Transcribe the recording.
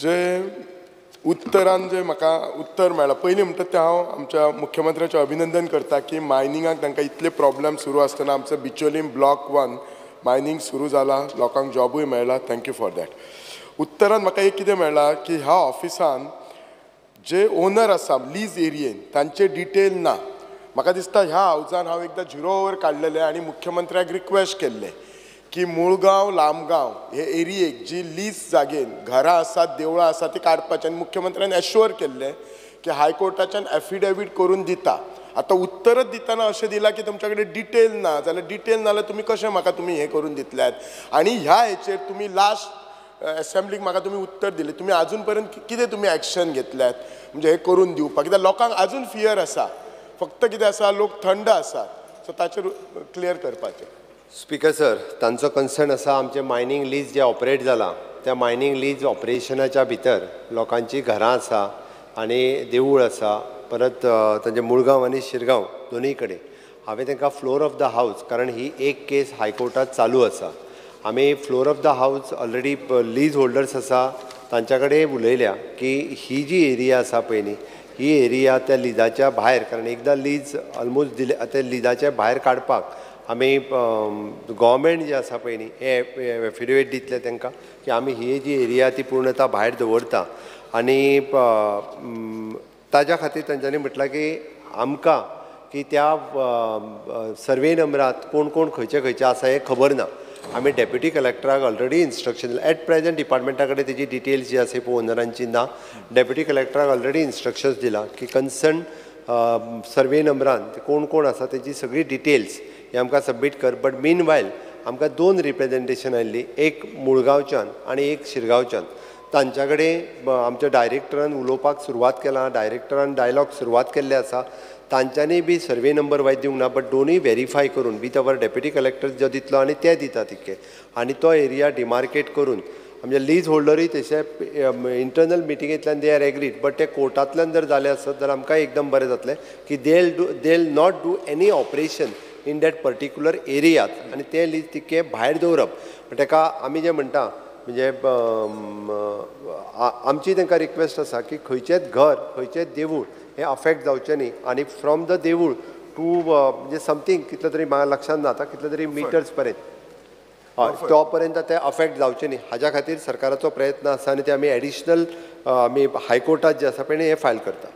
जे उत्तरान जे म्हाका उत्तर मेळ्ळां पयलीं म्हणटा तें हांव आमच्या मुख्यमंत्र्याचें अभिनंदन करता की मायनिंगाक तांकां इतले प्रॉब्लेम सुरू आसतना आमचो बिचोलीम ब्लॉक 1 मायनिंग सुरू जाला, लोकांक जॉबूय मेळ्ळा. Thank you for that. उत्तरान म्हाका एक कितें मेळ्ळां की ह्या ऑफिसान जे ओनर आसा लीज एरियेन तांचे डिटेल ना. म्हाका दिसता ह्या हावजान हांव एकदां 0 ओवर काडलेलें आनी मुख्यमंत्र्याक रिक्वेस्ट केल्लें की मुळगांव लांबगांव हे एरियेक जी लीज जागेन घरां आसात देवळां आसात ती काडपाचें आनी मुख्यमंत्र्यान एश्युअर केल्लें की हायकोर्टाच्यान एफिडेवीट करून दिता. आतां उत्तरच दितना अशें दिलां की तुमचे कडेन डिटेल ना जाल्यार डिटेल नाल्यार तुमी कशें म्हाका तुमी हें करून दितल्यात. आनी ह्या हेचेर तुमी लास्ट असेंब्लीक म्हाका तुमी उत्तर दिलें. तुमी आजून पर्यंत कितें तुमी एक्शन घेतल्यात म्हणजे हे करून दिवपाक, कित्याक लोकांक आजून फियर आसा. फक्त कितें आसा लोक थंड आसात. सो ताचेर क्लियर करपाचें. स्पीकर सर, तांचो कन्सर्न आसा आमचे मायनिंग लीज जे ऑपरेट जाला त्या मायनिंग लीज ऑपरेशनाच्या भितर लोकांची घरां आसा आनी देवूळ आसा, परत तांचे मुळगांव आनी शिरगांव दोनूय कडेन. हांवें तांकां फ्लोर ऑफ द हावस, कारण ही एक केस हायकोर्टात चालू आसा, आमी फ्लोर ऑफ द हावस ऑलरेडी लीज होल्डर्स आसा तांच्या कडेन उलयल्या की ही जी एरिया आसा पळय न्ही ही एरिया त्या लिजाच्या भायर, कारण एकदां लीज ऑलमोस्ट दिले त्या लिजाच्या भायर काडपाक आमी गव्हर्मेंट जे आसा पळय न्ही हे एफिडेवीट दितले तांकां की आमी ही जी एरिया ती पूर्णता भायर दवरता. आनी ताज्या खातीर तांच्यांनी म्हटलां की आमकां की त्या सर्वे नंबरांत कोण कोण खंयचे खंयचे आसा हें खबर ना. आमी डेप्युटी कलेक्टराक ऑलरेडी इन्स्ट्रक्शन दिलें. एट प्रेजेंट डिपार्टमेंटा कडेन तेजी डिटेल्स जी आसा पळय ओनरांची ना. डेप्युटी कलेक्टराक ऑलरेडी इन्स्ट्रक्शन्स दिला की कन्सर्न सर्वे नंबरान कोण कोण आसा तेजी सगळी डिटेल्स हे आमकां सबमीट कर. बट मीन वायल आमकां 2 रिप्रेजेंटेशन आयिल्ली, एक मुळगांवच्यान आनी एक शिरगांवच्यान. तांच्या कडेन आमच्या डायरेक्टरान उलोवपाक सुरवात केला, डायरेक्टरान डायलॉग सुरवात केल्ले आसा. तांच्यांनी बी सर्वे नंबर वायज दिवंक ना, बट दोनूय व्हेरीफाय करून विथ अवर डेप्युटी कलेक्टर जो दितलो आनी ते दिता तिके आनी तो एरिया डिमार्केट करून म्हणजे लीज होल्डरूय तशे इंटरनल मिटिंगेंतल्यान दे आर एग्रीड. बट ते कोर्टांतल्यान जर जालें आसत जाल्यार आमकां एकदम बरें जातलें की they not do any operation in that particular एरियात आनी ते लीज तिके भायर दवरप. ताका आमी जें म्हणटा म्हणजे आमची तांकां रिक्वेस्ट आसा की खंयचेच घर खंयचेच देवूळ हें अफेक्ट जावचें न्ही. आनी फ्रॉम द देवूळ टू म्हणजे समथींग कितले तरी म्हाका लक्षांत ना आता कितले तरी मिटर्स पर्यंत हय तो पर्यंत ते अफेक्ट जावचे न्ही. हाज्या खातीर सरकाराचो प्रयत्न आसा आनी ते आमी एडिशनल आमी हायकोर्टात जे आसा पळय हे फायल करता.